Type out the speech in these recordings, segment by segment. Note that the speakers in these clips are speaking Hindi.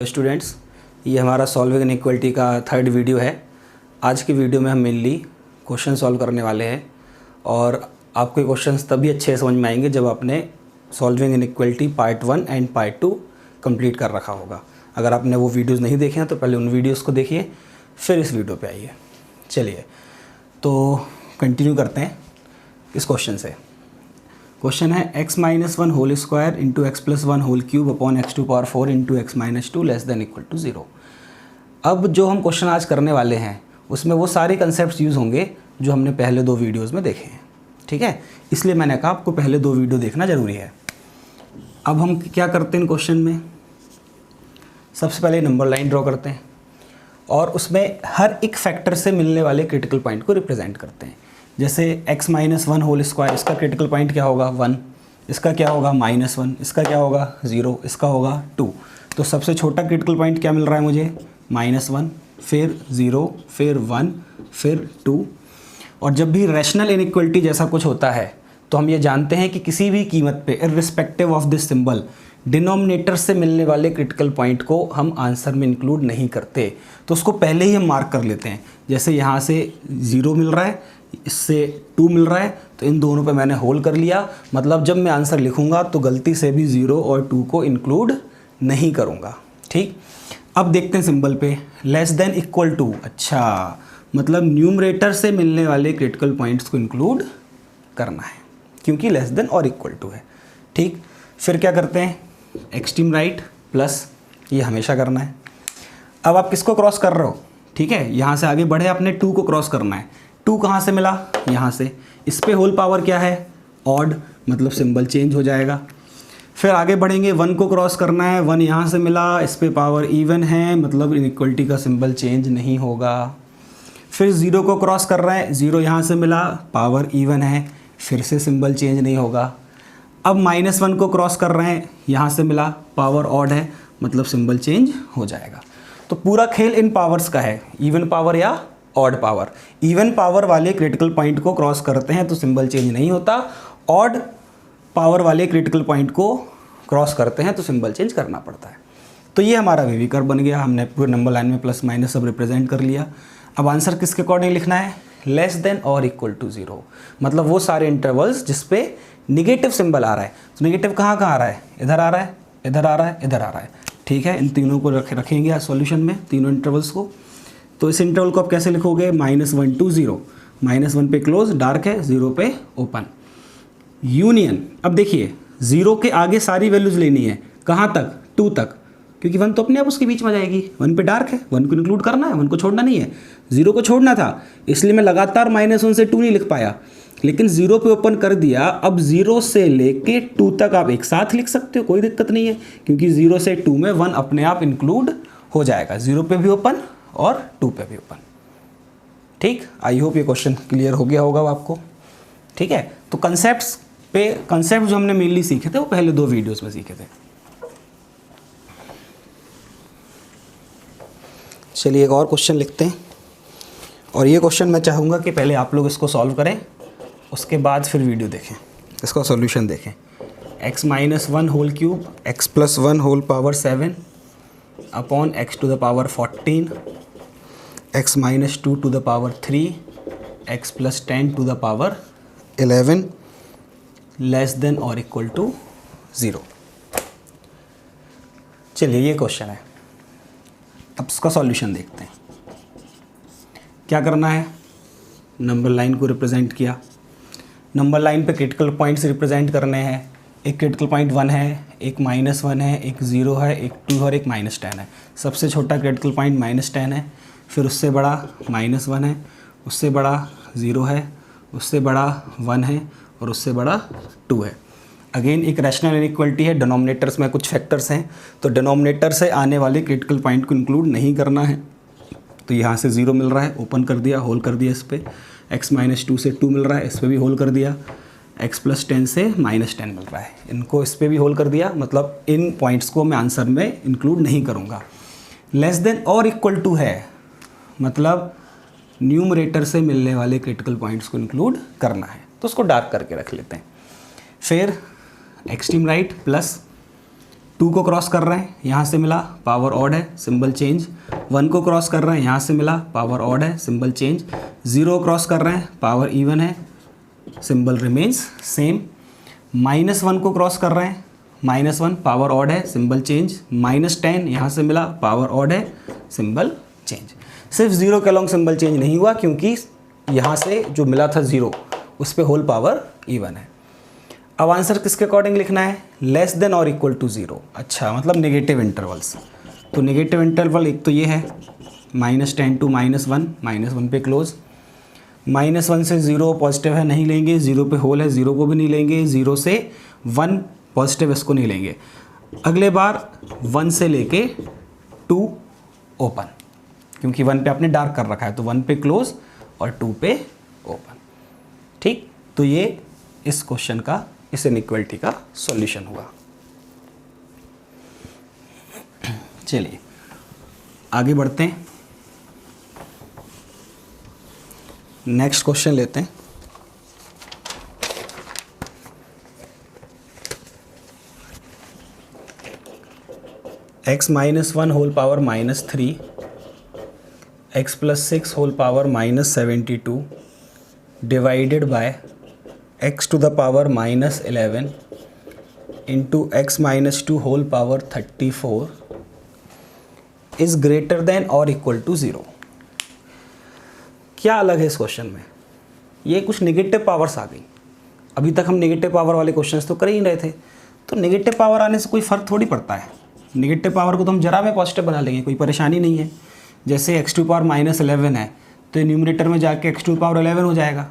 स्टूडेंट्स, ये हमारा सॉल्विंग इनइक्वालिटी का थर्ड वीडियो है। आज की वीडियो में हम मेनली क्वेश्चन सॉल्व करने वाले हैं और आपको क्वेश्चंस तभी अच्छे समझ में आएंगे जब आपने solving inequality part 1 and part 2 complete कर रखा होगा। अगर आपने वो वीडियोस नहीं देखे हैं तो पहले उन वीडियोस को देखिए, फिर इस वीडियो पे आइए। चलिए तो कंटिन्यू करते हैं इस क्वेश्चन से। क्वेश्चन है x-1 whole square into x+1 whole cube upon x⁴ into x-2 less than equal to 0। अब जो हम क्वेश्चन आज करने वाले हैं उसमें वो सारे कंसेप्ट यूज़ होंगे जो हमने पहले दो वीडियोस में देखे हैं, ठीक है। इसलिए मैंने कहा आपको पहले दो वीडियो देखना ज़रूरी है। अब हम क्या करते हैं इन क्वेश्चन में, सबसे पहले नंबर लाइन ड्रॉ करते हैं और उसमें हर एक फैक्टर से मिलने वाले क्रिटिकल पॉइंट को रिप्रेजेंट करते हैं। जैसे x-1 होल स्क्वायर, इसका क्रिटिकल पॉइंट क्या होगा 1, इसका क्या होगा -1, इसका क्या होगा 0, इसका होगा 2। तो सबसे छोटा क्रिटिकल पॉइंट क्या मिल रहा है मुझे -1, फिर 0, फिर 1, फिर 2। और जब भी रैशनल इनइक्वालिटी जैसा कुछ होता है तो हम ये जानते हैं कि किसी भी कीमत पे irrespective of this symbol denominator से मिलने वाले क्रिटिकल पॉइंट को हम आंसर में इंक्लूड नहीं करते। तो उसको पहले ही हम मार्क कर लेते हैं। जैसे यहाँ से 0 मिल रहा है, इससे 2 मिल रहा है, तो इन दोनों पे मैंने होल कर लिया। मतलब जब मैं आंसर लिखूंगा तो गलती से भी 0 और 2 को इंक्लूड नहीं करूंगा, ठीक। अब देखते हैं सिंबल पे लेस देन इक्वल टू। अच्छा, मतलब न्यूमरेटर से मिलने वाले क्रिटिकल पॉइंट्स को इंक्लूड करना है क्योंकि लेस देन और इक्वल टू है, ठीक। फिर क्या करते हैं, एक्सट्रीम राइट प्लस, ये हमेशा करना है। अब आप किसको क्रॉस कर रहे हो, ठीक है, यहाँ से आगे बढ़े, आपने 2 को क्रॉस करना है। 2 कहाँ से मिला, यहाँ से। इस पे होल पावर क्या है, ऑड, मतलब सिंबल चेंज हो जाएगा। फिर आगे बढ़ेंगे, 1 को क्रॉस करना है, 1 यहाँ से मिला, इस पे पावर इवन है, मतलब इनइक्वालिटी का सिंबल चेंज नहीं होगा। फिर 0 को क्रॉस कर रहे हैं, 0 यहाँ से मिला, पावर इवन है, फिर से सिंबल चेंज नहीं होगा। अब -1 को क्रॉस कर रहे हैं, यहाँ से मिला, पावर ऑड है, मतलब सिंबल चेंज हो जाएगा। तो पूरा खेल इन पावर्स का है, इवन पावर या ऑड पावर। इवन पावर वाले क्रिटिकल पॉइंट को क्रॉस करते हैं तो सिंबल चेंज नहीं होता, ऑड पावर वाले क्रिटिकल पॉइंट को क्रॉस करते हैं तो सिंबल चेंज करना पड़ता है। तो ये हमारा वी कर्व बन गया। हमने पूरे नंबर लाइन में प्लस माइनस सब रिप्रेजेंट कर लिया। अब आंसर किसके अकॉर्डिंग लिखना है, लेस देन और इक्वल टू 0, मतलब वो सारे इंटरवल्स जिसपे निगेटिव सिंबल आ रहा है। तो निगेटिव कहाँ कहाँ आ रहा है, इधर आ रहा है, इधर आ रहा है, इधर आ रहा है, ठीक है। इन तीनों को रखेंगे सॉल्यूशन में, तीनों इंटरवल्स को। तो इस इंटरवल को आप कैसे लिखोगे, -1 to 0, -1 पे क्लोज डार्क है, 0 पे ओपन, यूनियन। अब देखिए 0 के आगे सारी वैल्यूज लेनी है, कहाँ तक, 2 तक, क्योंकि 1 तो अपने आप उसके बीच में आ जाएगी। 1 पे डार्क है, 1 को इंक्लूड करना है, 1 को छोड़ना नहीं है। 0 को छोड़ना था, इसलिए मैं लगातार -1 से 2 नहीं लिख पाया, लेकिन 0 पे ओपन कर दिया। अब 0 से लेके 2 तक आप एक साथ लिख सकते हो, कोई दिक्कत नहीं है, क्योंकि 0 से 2 में 1 अपने आप इंक्लूड हो जाएगा। 0 पे भी ओपन और 2 पे भी ओपन, ठीक। आई होप ये क्वेश्चन क्लियर हो गया होगा आपको, ठीक है। तो कंसेप्ट जो हमने मेनली सीखे थे वो पहले दो वीडियोस में सीखे थे। चलिए एक और क्वेश्चन लिखते हैं, और ये क्वेश्चन मैं चाहूँगा कि पहले आप लोग इसको सॉल्व करें, उसके बाद फिर वीडियो देखें, इसका सॉल्यूशन देखें। x-1 whole cube x+1 whole power 7 upon x⁴ 14 x-2 to the power 3 x+10 11 less than और इक्वल टू 0। चलिए ये क्वेश्चन है। अब इसका सॉल्यूशन देखते हैं। क्या करना है, नंबर लाइन को रिप्रेजेंट किया, नंबर लाइन पे क्रिटिकल पॉइंट्स रिप्रेजेंट करने हैं। एक क्रिटिकल पॉइंट 1 है, एक -1 है, एक 0 है, एक 2 और एक -10 है। सबसे छोटा क्रिटिकल पॉइंट -10 है, फिर उससे बड़ा -1 है, उससे बड़ा 0 है, उससे बड़ा 1 है और उससे बड़ा 2 है। अगेन एक रैशनल इनइक्वालिटी है, डिनोमिनेटर्स में कुछ फैक्टर्स हैं, तो डिनोमिनेटर से आने वाले क्रिटिकल पॉइंट को इंक्लूड नहीं करना है। तो यहाँ से 0 मिल रहा है, ओपन कर दिया, होल कर दिया इस पर। x-2 से 2 मिल रहा है, इस पर भी होल कर दिया। x+10 से -10 मिल रहा है, इनको इस पर भी होल कर दिया। मतलब इन पॉइंट्स को मैं आंसर में इंक्लूड नहीं करूँगा। लेस देन और इक्वल टू है, मतलब न्यूमरेटर से मिलने वाले क्रिटिकल पॉइंट्स को इंक्लूड करना है, तो उसको डार्क करके रख लेते हैं। फिर एक्सट्रीम राइट प्लस 2 को क्रॉस कर रहे हैं, यहाँ से मिला, पावर ऑड है, सिंबल चेंज। 1 को क्रॉस कर रहे हैं, यहाँ से मिला, पावर ऑड है, सिंबल चेंज। 0 क्रॉस कर रहे हैं, पावर इवन है, सिंबल रिमेन्स सेम। -1 को क्रॉस कर रहे हैं, -1 पावर ऑड है, सिंबल चेंज। -10 यहाँ से मिला, पावर ऑड है, सिंबल चेंज। सिर्फ 0 के अलॉन्ग सिंबल चेंज नहीं हुआ क्योंकि यहाँ से जो मिला था 0 उस पर होल पावर इवन है। अब आंसर किसके अकॉर्डिंग लिखना है? लेस देन और इक्वल टू 0। अच्छा, मतलब नेगेटिव इंटरवल्स। तो नेगेटिव इंटरवल एक तो ये है -10 to -1, -1 पे क्लोज। -1 से 0 पॉजिटिव है, नहीं लेंगे। 0 पे होल है, 0 को भी नहीं लेंगे। 0 से 1 पॉजिटिव, इसको नहीं लेंगे। अगले बार 1 से लेके 2 ओपन, क्योंकि 1 पे आपने डार्क कर रखा है, तो 1 पे क्लोज और 2 पे ओपन। ठीक, तो ये इस क्वेश्चन का, इस इनइक्वालिटी का सॉल्यूशन हुआ। चलिए आगे बढ़ते हैं, नेक्स्ट क्वेश्चन लेते हैं। x-1 whole power -3, x+6 whole power -72 divided by x to the power -11 into x-2 whole power 34 is greater than और इक्वल टू 0। क्या अलग है इस क्वेश्चन में? ये कुछ नेगेटिव पावर्स आ गई। अभी तक हम नेगेटिव पावर वाले क्वेश्चंस तो कर ही नहीं रहे थे, तो नेगेटिव पावर आने से कोई फ़र्क थोड़ी पड़ता है। नेगेटिव पावर को तो हम जरा में पॉजिटिव बना लेंगे, कोई परेशानी नहीं है। जैसे x to पावर -11 है तो न्यूमरेटर में जाके x to पावर 11 हो जाएगा।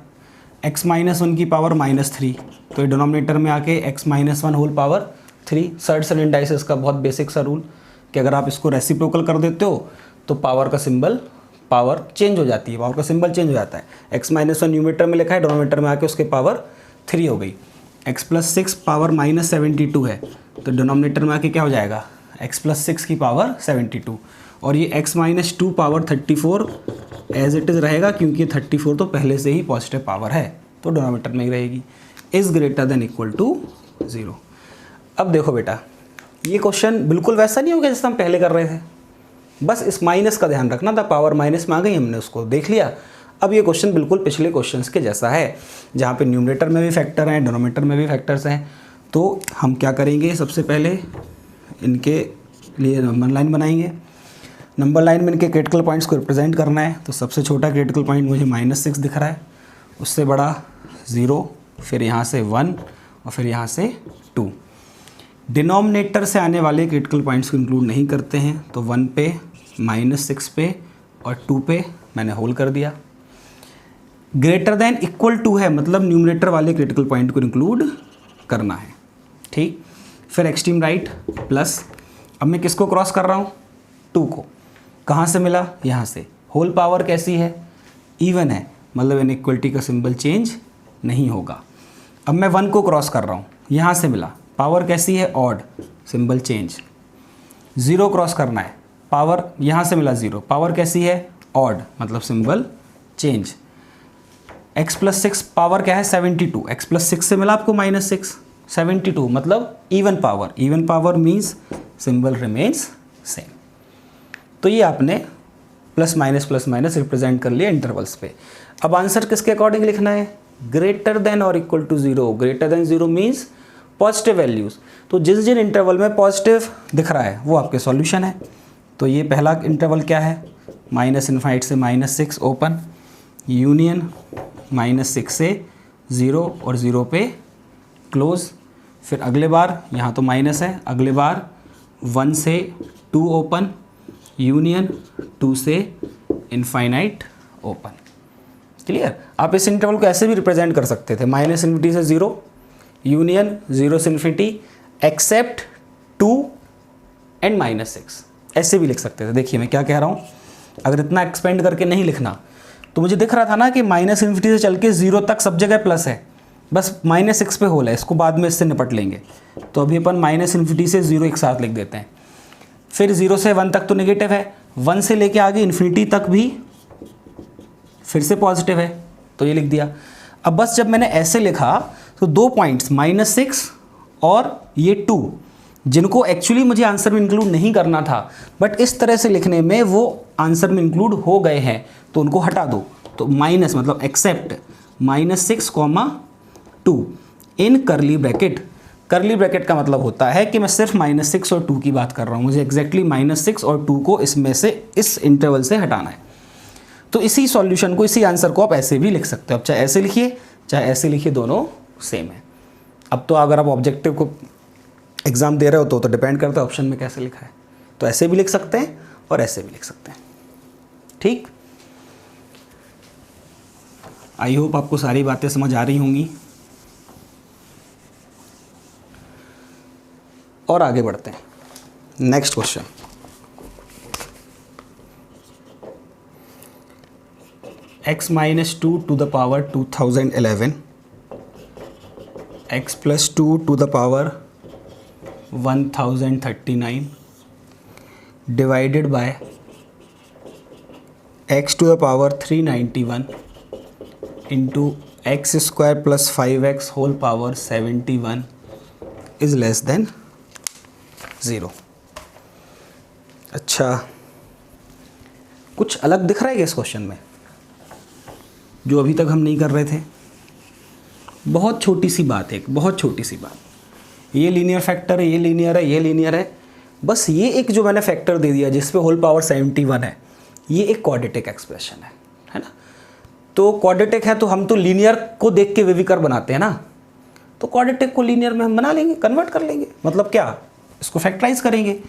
x-1 की पावर -3, तो ये डिनोमिनेटर में आके x-1 होल पावर 3। सर्डसन इंडाइसिस का बहुत बेसिक सा रूल कि अगर आप इसको रेसिप्रोकल कर देते हो तो पावर का सिंबल, पावर चेंज हो जाती है, पावर का सिंबल चेंज हो जाता है। x-1 न्यूमरेटर में लिखा है, डिनोमिनेटर में आके उसके पावर 3 हो गई। x+6 पावर -72 है, तो डिनोमिनेटर में आके क्या हो जाएगा? x+6 की पावर 72। और ये x-2 power 34 as it is रहेगा, क्योंकि 34 तो पहले से ही पॉजिटिव पावर है, तो डिनोमिनेटर में ही रहेगी। Is greater than equal to 0। अब देखो बेटा, ये क्वेश्चन बिल्कुल वैसा नहीं हो गया जैसे हम पहले कर रहे थे, बस इस माइनस का ध्यान रखना था। पावर माइनस में आ गई, हमने उसको देख लिया। अब ये क्वेश्चन बिल्कुल पिछले क्वेश्चंस के जैसा है, जहाँ पे न्यूमरेटर में भी फैक्टर हैं, डिनोमिनेटर में भी फैक्टर्स हैं। तो हम क्या करेंगे, सबसे पहले इनके लिए नंबर लाइन बनाएंगे। नंबर लाइन में इनके क्रिटिकल पॉइंट्स को रिप्रेजेंट करना है। तो सबसे छोटा क्रिटिकल पॉइंट मुझे -6 दिख रहा है, उससे बड़ा 0, फिर यहाँ से 1 और फिर यहाँ से 2। डिनोमिनेटर से आने वाले क्रिटिकल पॉइंट्स को इंक्लूड नहीं करते हैं, तो 1 पे, -6 पे और 2 पे मैंने होल कर दिया। ग्रेटर देन इक्वल टू है, मतलब न्यूमरेटर वाले क्रिटिकल पॉइंट को इंक्लूड करना है। ठीक, फिर एक्सट्रीम राइट प्लस। अब मैं किसको क्रॉस कर रहा हूँ? 2 को। कहाँ से मिला? यहाँ से। होल पावर कैसी है? इवन है, मतलब इनइक्वलिटी का सिंबल चेंज नहीं होगा। अब मैं 1 को क्रॉस कर रहा हूँ, यहाँ से मिला। पावर कैसी है? Odd, symbol change. 0 क्रॉस करना है, पावर यहाँ से मिला 0, पावर कैसी है? ऑड, मतलब सिंबल चेंज। x+6 पावर क्या है? 72। x+6 से मिला आपको -6, 72 मतलब even power. Even power means symbol remains same. तो ये आपने प्लस माइनस रिप्रेजेंट कर लिया इंटरवल्स पे। अब आंसर किसके अकॉर्डिंग लिखना है? ग्रेटर देन और equal to 0। Greater than 0 means positive values. तो जिस जिन इंटरवल में पॉजिटिव दिख रहा है वो आपके सॉल्यूशन है। तो ये पहला इंटरवल क्या है? -∞ से -6 ओपन, यूनियन -6 से 0 और 0 पे क्लोज। फिर अगले बार यहाँ तो माइनस है, अगले बार 1 से 2 ओपन, यूनियन 2 से इनफाइनाइट ओपन। क्लियर? आप इस इंटरवल को ऐसे भी रिप्रेजेंट कर सकते थे, -∞ से 0, यूनियन 0 से ∞, एक्सेप्ट 2 एंड -6, ऐसे भी लिख सकते थे। देखिए मैं क्या कह रहा हूँ, अगर इतना एक्सपेंड करके नहीं लिखना तो मुझे दिख रहा था ना कि -∞ से चल के 0 तक सब जगह प्लस है, बस -6 पे होल है, इसको बाद में इससे निपट लेंगे। तो अभी अपन -∞ से 0 एक साथ लिख देते हैं। फिर 0 से 1 तक तो नेगेटिव है, 1 से लेके आगे इन्फिनिटी तक भी फिर से पॉजिटिव है, तो ये लिख दिया। अब बस जब मैंने ऐसे लिखा तो 2 पॉइंट्स -6 और ये 2 जिनको एक्चुअली मुझे आंसर में इंक्लूड नहीं करना था, बट इस तरह से लिखने में वो आंसर में इंक्लूड हो गए हैं, तो उनको हटा दो। तो माइनस मतलब एक्सेप्ट -6, 2 इन करली ब्रैकेट। करली ब्रैकेट का मतलब होता है कि मैं सिर्फ -6 और 2 की बात कर रहा हूँ, मुझे एग्जैक्टली -6 और 2 को इसमें से, इस इंटरवल से हटाना है। तो इसी सॉल्यूशन को, इसी आंसर को आप ऐसे भी लिख सकते हो। अब चाहे ऐसे लिखिए चाहे ऐसे लिखिए, दोनों सेम है। अब तो अगर आप ऑब्जेक्टिव को एग्ज़ाम दे रहे हो तो डिपेंड करता है ऑप्शन में कैसे लिखा है। तो ऐसे भी लिख सकते हैं और ऐसे भी लिख सकते हैं। ठीक, आई होप आपको सारी बातें समझ आ रही होंगी। और आगे बढ़ते हैं। Next question, x - 2 to the power 2011, x + 2 to the power 1039 divided by x to the power 391 into x square plus 5x whole power 71 is less than 0। अच्छा, कुछ अलग दिख रहा है क्या इस क्वेश्चन में जो अभी तक हम नहीं कर रहे थे? बहुत छोटी सी बात है, बहुत छोटी सी बात। ये लीनियर फैक्टर है, ये लीनियर है, ये लीनियर है। बस ये एक जो मैंने फैक्टर दे दिया जिस पे होल पावर 71 है, ये एक क्वाड्रेटिक एक्सप्रेशन है ना। तो क्वाड्रेटिक है तो हम तो लीनियर को देख के विविकर बनाते हैं ना, तो क्वाड्रेटिक को लीनियर में हम बना लेंगे, कन्वर्ट कर लेंगे। मतलब क्या, इसको फैक्टराइज करेंगे।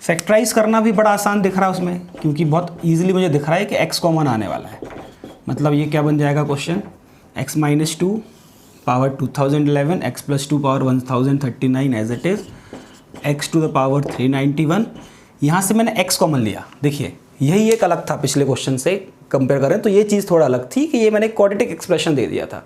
फैक्टराइज करना भी बड़ा आसान दिख रहा है उसमें, क्योंकि बहुत ईजिली मुझे दिख रहा है कि x कॉमन आने वाला है। मतलब ये क्या बन जाएगा question, x - 2 power 2011 x + 2 power 1039 as it is x to the power 391। यहाँ से मैंने x कॉमन लिया। देखिए यही एक अलग था पिछले क्वेश्चन से कंपेयर करें तो ये चीज़ थोड़ा अलग थी कि ये मैंने क्वाड्रेटिक एक्सप्रेशन दे दिया था,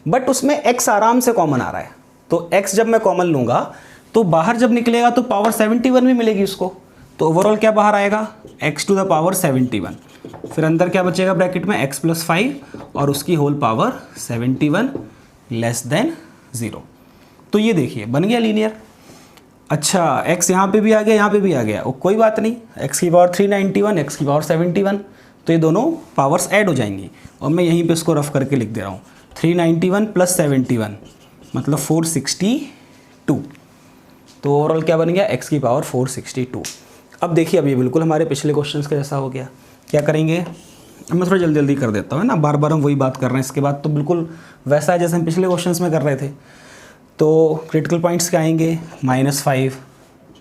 बट उसमें x आराम से कॉमन आ रहा है। तो x जब मैं कॉमन लूँगा तो बाहर जब निकलेगा तो पावर 71 भी मिलेगी उसको। तो ओवरऑल क्या बाहर आएगा, x to the power 71। फिर अंदर क्या बचेगा ब्रैकेट में, x + 5 और उसकी होल पावर 71 लेस देन 0। तो ये देखिए बन गया लीनियर। अच्छा, x यहाँ पे भी आ गया, यहाँ पे भी आ गया, कोई बात नहीं, x की पावर 391, x की पावर 71, तो ये दोनों पावर्स ऐड हो जाएंगी। और मैं यहीं पे इसको रफ करके लिख दे रहा हूँ, 391 + 71 मतलब 462। तो ओवरऑल क्या बन गया, x की पावर 462। अब देखिए, अब ये बिल्कुल हमारे पिछले क्वेश्चंस के जैसा हो गया। क्या करेंगे, अब मैं थोड़ा जल्दी जल्दी कर देता हूँ ना, बार बार हम वही बात कर रहे हैं। इसके बाद तो बिल्कुल वैसा है जैसे हम पिछले क्वेश्चंस में कर रहे थे। तो क्रिटिकल पॉइंट्स क्या आएंगे, -5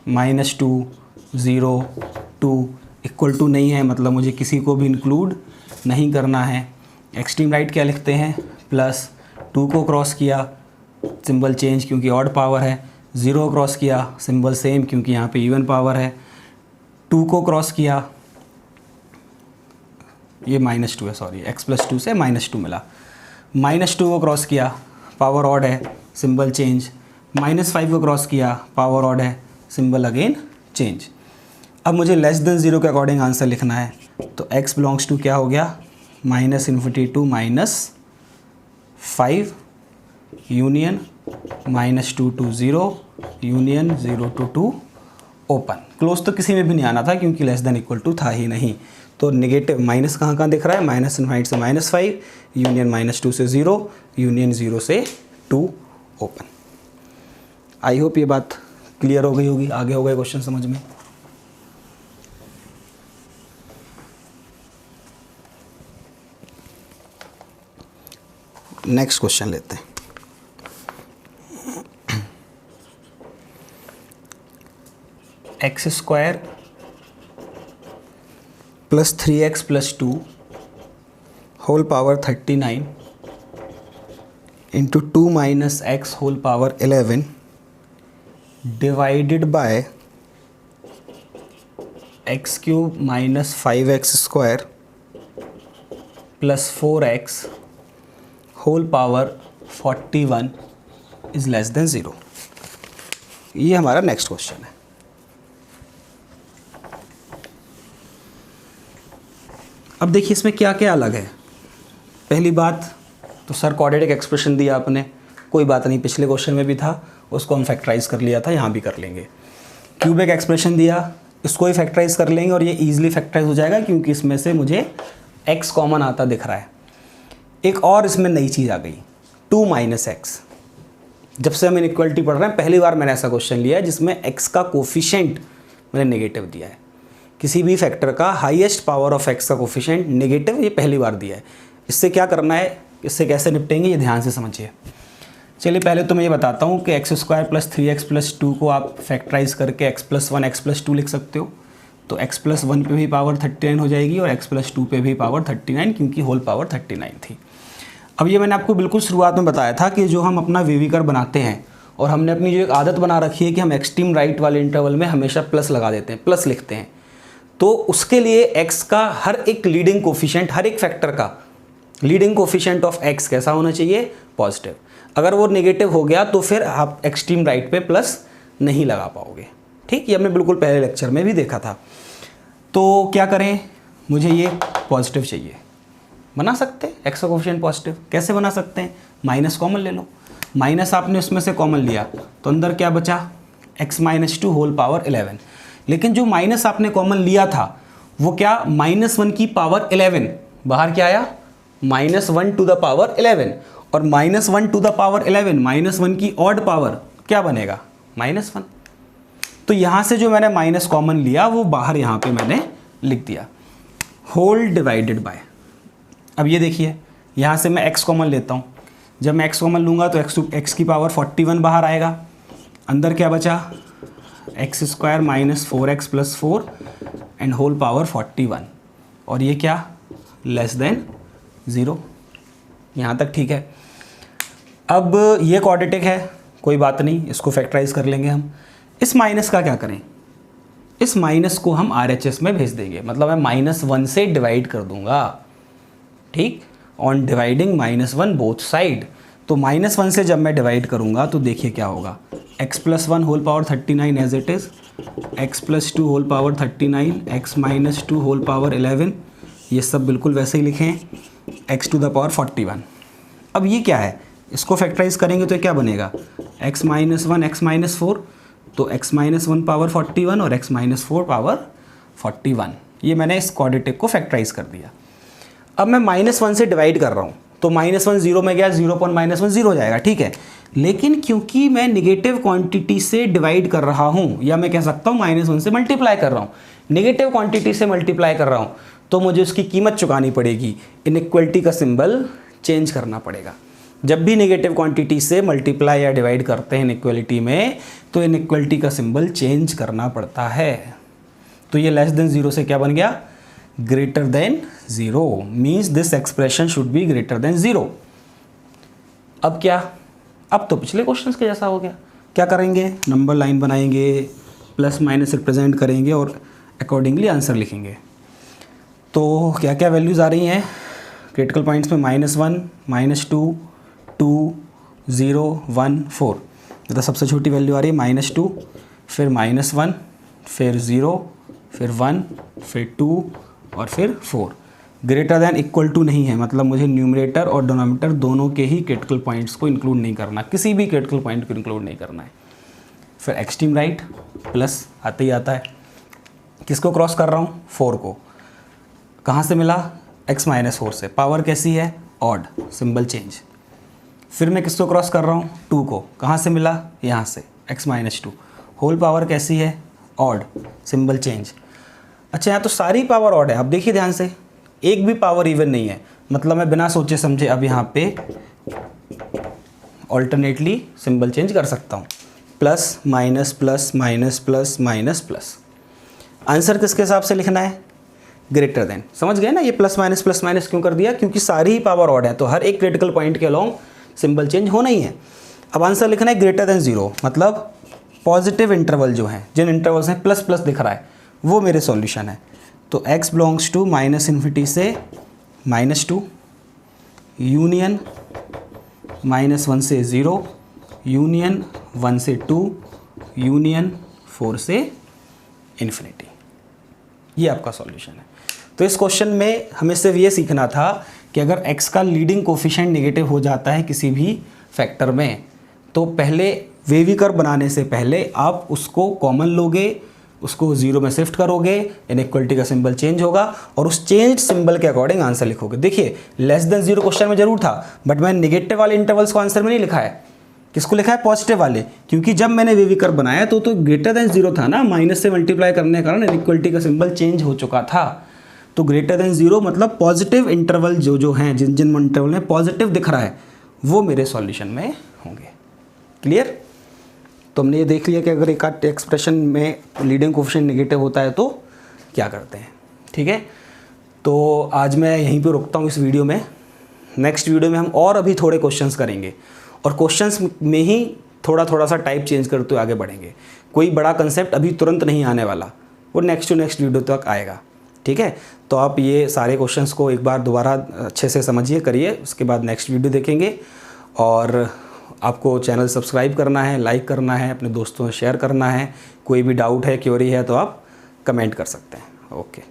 -2 0 2 इक्वल टू नहीं है, मतलब मुझे किसी को भी इंक्लूड नहीं करना है। एक्सट्रीम राइट क्या लिखते हैं, +2 को क्रॉस किया, सिंबल चेंज क्योंकि ऑड पावर है। 0 क्रॉस किया, सिंबल सेम क्योंकि यहाँ पे इवन पावर है। 2 को क्रॉस किया, ये -2 है, सॉरी, x + 2 से -2 मिला। -2 को क्रॉस किया, पावर ऑड है, सिंबल चेंज। -5 को क्रॉस किया, पावर ऑड है, सिंबल अगेन चेंज। अब मुझे लेस देन 0 के अकॉर्डिंग आंसर लिखना है। तो x बिलोंग्स टू क्या हो गया, -∞ to -5 union -2 to 0 union 0 to 2 open. Close तो किसी में भी नहीं आना था क्योंकि लेस देन इक्वल टू था ही नहीं। तो नेगेटिव माइनस कहाँ कहाँ दिख रहा है, -∞ से -5 यूनियन -2 से 0 यूनियन 0 से 2 ओपन। आई होप ये बात क्लियर हो गई होगी, आगे हो गए क्वेश्चन समझ में। नेक्स्ट क्वेश्चन लेते हैं। x² + 3x + 2 whole power 39 into 2 - x whole power 11 divided by x³ - 5x² + 4x whole power 41 is less than 0। ये हमारा नेक्स्ट क्वेश्चन है। अब देखिए इसमें क्या क्या अलग है। पहली बात तो सर क्वाड्रेटिक एक्सप्रेशन दिया आपने, कोई बात नहीं, पिछले क्वेश्चन में भी था, उसको हम फैक्टराइज कर लिया था, यहाँ भी कर लेंगे। क्यूबिक एक्सप्रेशन दिया, इसको ही फैक्टराइज कर लेंगे और ये ईजिली फैक्टराइज हो जाएगा क्योंकि इसमें से मुझे x कॉमन आता दिख रहा है। एक और इसमें नई चीज़ आ गई, 2 - x। जब से हम इनइक्वालिटी पढ़ रहे हैं पहली बार मैंने ऐसा क्वेश्चन लिया है जिसमें x का कोफिशिएंट मैंने नेगेटिव दिया है। किसी भी फैक्टर का हाईएस्ट पावर ऑफ x का कोफिशिएंट नेगेटिव ये पहली बार दिया है। इससे क्या करना है, इससे कैसे निपटेंगे, ये ध्यान से समझिए। चलिए पहले तो मैं ये बताता हूँ कि x² + 3x + 2 को आप फैक्टराइज करके x + 1 x + 2 लिख सकते हो। तो x + 1 पे भी पावर 39 हो जाएगी और x + 2 पे भी पावर 39 क्योंकि होल पावर 39 थी। अब ये मैंने आपको बिल्कुल शुरुआत में बताया था कि जो हम अपना VV कर्व बनाते हैं और हमने अपनी जो एक आदत बना रखी है कि हम एक्सट्रीम राइट वाले इंटरवल में हमेशा प्लस लगा देते हैं, प्लस लिखते हैं। तो उसके लिए x का हर एक लीडिंग कोफिशिएंट, हर एक फैक्टर का लीडिंग कोफिशिएंट ऑफ x कैसा होना चाहिए, पॉजिटिव। अगर वो नेगेटिव हो गया तो फिर आप एक्सट्रीम राइट पे प्लस नहीं लगा पाओगे। ठीक, ये हमने बिल्कुल पहले लेक्चर में भी देखा था। तो क्या करें, मुझे ये पॉजिटिव चाहिए, बना सकते हैं x का कोफिशिएंट पॉजिटिव। कैसे बना सकते हैं, माइनस कॉमन ले लो। माइनस आपने उसमें से कॉमन लिया तो अंदर क्या बचा, x - 2 होल पावर 11। लेकिन जो माइनस आपने कॉमन लिया था वो क्या, -1 की पावर 11, बाहर क्या आया, -1 टू द पावर 11। और -1 टू द पावर 11 -1 की ऑड पावर क्या बनेगा, -1। तो यहाँ से जो मैंने माइनस कॉमन लिया वो बाहर यहाँ पे मैंने लिख दिया, होल डिवाइडेड बाय। अब ये देखिए यहाँ से मैं x कॉमन लेता हूँ। जब मैं x कॉमन लूँगा तो x की पावर 41 बाहर आएगा। अंदर क्या बचा, x² - 4x + 4 and whole power 41। और ये क्या, लेस देन 0। यहाँ तक ठीक है। अब ये क्वाड्रेटिक है, कोई बात नहीं, इसको फैक्टराइज कर लेंगे हम। इस माइनस का क्या करें, इस माइनस को हम RHS में भेज देंगे, मतलब मैं -1 से डिवाइड कर दूंगा। ठीक, ऑन डिवाइडिंग -1 बोथ साइड। तो -1 से जब मैं डिवाइड करूंगा तो देखिए क्या होगा, x + 1 whole power 39 as it is, x + 2 whole power 39, x - 2 whole power 11, ये सब बिल्कुल वैसे ही लिखें, x टू द पावर 41। अब ये क्या है, इसको फैक्टराइज करेंगे तो क्या बनेगा, x - 1 x - 4, तो x - 1 पावर 41 और x - 4 पावर 41। ये मैंने इस क्वाड्रेटिक को फैक्टराइज कर दिया। अब मैं -1 से डिवाइड कर रहा हूँ तो -1 0 में गया, 0 पर -1 0 हो जाएगा, ठीक है। लेकिन क्योंकि मैं निगेटिव क्वांटिटी से डिवाइड कर रहा हूँ, या मैं कह सकता हूँ -1 से मल्टीप्लाई कर रहा हूँ, निगेटिव क्वांटिटी से मल्टीप्लाई कर रहा हूँ, तो मुझे उसकी कीमत चुकानी पड़ेगी। इनइक्वालिटी का सिंबल चेंज करना पड़ेगा। जब भी नेगेटिव क्वांटिटी से मल्टीप्लाई या डिवाइड करते हैं इनइक्वालिटी में, तो इनइक्वालिटी का सिंबल चेंज करना पड़ता है। तो ये लेस देन 0 से क्या बन गया, greater than 0, means this expression should be greater than 0। अब क्या, अब तो पिछले क्वेश्चन के जैसा हो गया। क्या करेंगे, नंबर लाइन बनाएंगे, प्लस माइनस रिप्रेजेंट करेंगे और अकॉर्डिंगली आंसर लिखेंगे। तो क्या क्या वैल्यूज़ आ रही हैं क्रिटिकल पॉइंट्स में, -1 -2 2 0 1 4। मतलब सबसे छोटी वैल्यू आ रही है -2, फिर -1, फिर 0, फिर 1, फिर 2 और फिर 4। ग्रेटर दैन इक्वल टू नहीं है, मतलब मुझे न्यूमरेटर और डिनोमिनेटर दोनों के ही क्रिटिकल पॉइंट्स को इंक्लूड नहीं करना, किसी भी क्रिटिकल पॉइंट को इंक्लूड नहीं करना है। फिर एक्सट्रीम राइट प्लस आते ही आता है। किसको क्रॉस कर रहा हूँ, 4 को। कहाँ से मिला, x - 4 से। पावर कैसी है, ऑड, सिंबल चेंज। फिर मैं किसको क्रॉस कर रहा हूँ, 2 को। कहाँ से मिला, यहाँ से, x - 2। होल पावर कैसी है, ऑड, सिंबल चेंज। अच्छा, यहाँ तो सारी पावर ऑड है। अब देखिए ध्यान से, एक भी पावर इवन नहीं है, मतलब मैं बिना सोचे समझे अब यहाँ पे ऑल्टरनेटली सिंबल चेंज कर सकता हूँ, plus minus plus minus plus minus plus. Answer किसके हिसाब से लिखना है, ग्रेटर देन। समझ गए ना, ये प्लस माइनस क्यों कर दिया, क्योंकि सारी ही पावर ऑड है, तो हर एक क्रिटिकल पॉइंट के अलोंग सिंबल चेंज होना ही है। अब आंसर लिखना है ग्रेटर देन 0, मतलब पॉजिटिव इंटरवल जो हैं, जिन इंटरवल्स में प्लस प्लस दिख रहा है, वो मेरे सॉल्यूशन है। तो x बिलोंग्स टू -∞ से -2, यूनियन -1 से 0, यूनियन 1 से 2, यूनियन 4 से इन्फिनिटी। ये आपका सॉल्यूशन है। तो इस क्वेश्चन में हमें सिर्फ ये सीखना था कि अगर x का लीडिंग कोफिशिएंट नेगेटिव हो जाता है किसी भी फैक्टर में, तो पहले वेवी कर्व बनाने से पहले आप उसको कॉमन लोगे, उसको जीरो में शिफ्ट करोगे, इनइक्वलिटी का सिंबल चेंज होगा और उस चेंज सिंबल के अकॉर्डिंग आंसर लिखोगे। देखिए लेस देन जीरो क्वेश्चन में जरूर था, बट मैंने निगेटिव वाले इंटरवल्स को आंसर में नहीं लिखा है। किसको लिखा है? पॉजिटिव वाले, क्योंकि जब मैंने वेवी कर्व बनाया तो ग्रेटर देन जीरो था ना, माइनस से मल्टीप्लाई करने के कारण इनइक्वलिटी का सिंबल चेंज हो चुका था। तो ग्रेटर देन जीरो मतलब पॉजिटिव इंटरवल जो हैं, जिन जिन इंटरवल में पॉजिटिव दिख रहा है वो मेरे सॉल्यूशन में होंगे। क्लियर? तो हमने ये देख लिया कि अगर एक आध एक्सप्रेशन में लीडिंग कोफिशिएंट नेगेटिव होता है तो क्या करते हैं। ठीक है, तो आज मैं यहीं पे रुकता हूँ इस वीडियो में। नेक्स्ट वीडियो में हम और अभी थोड़े क्वेश्चंस करेंगे और क्वेश्चंस में ही थोड़ा थोड़ा सा टाइप चेंज करते हुए आगे बढ़ेंगे। कोई बड़ा कंसेप्ट अभी तुरंत नहीं आने वाला, वो नेक्स्ट टू नेक्स्ट वीडियो तक आएगा। ठीक है, तो आप ये सारे क्वेश्चंस को एक बार दोबारा अच्छे से समझिए, करिए, उसके बाद नेक्स्ट वीडियो देखेंगे। और आपको चैनल सब्सक्राइब करना है, लाइक करना है, अपने दोस्तों से शेयर करना है। कोई भी डाउट है, क्वेरी है तो आप कमेंट कर सकते हैं। ओके।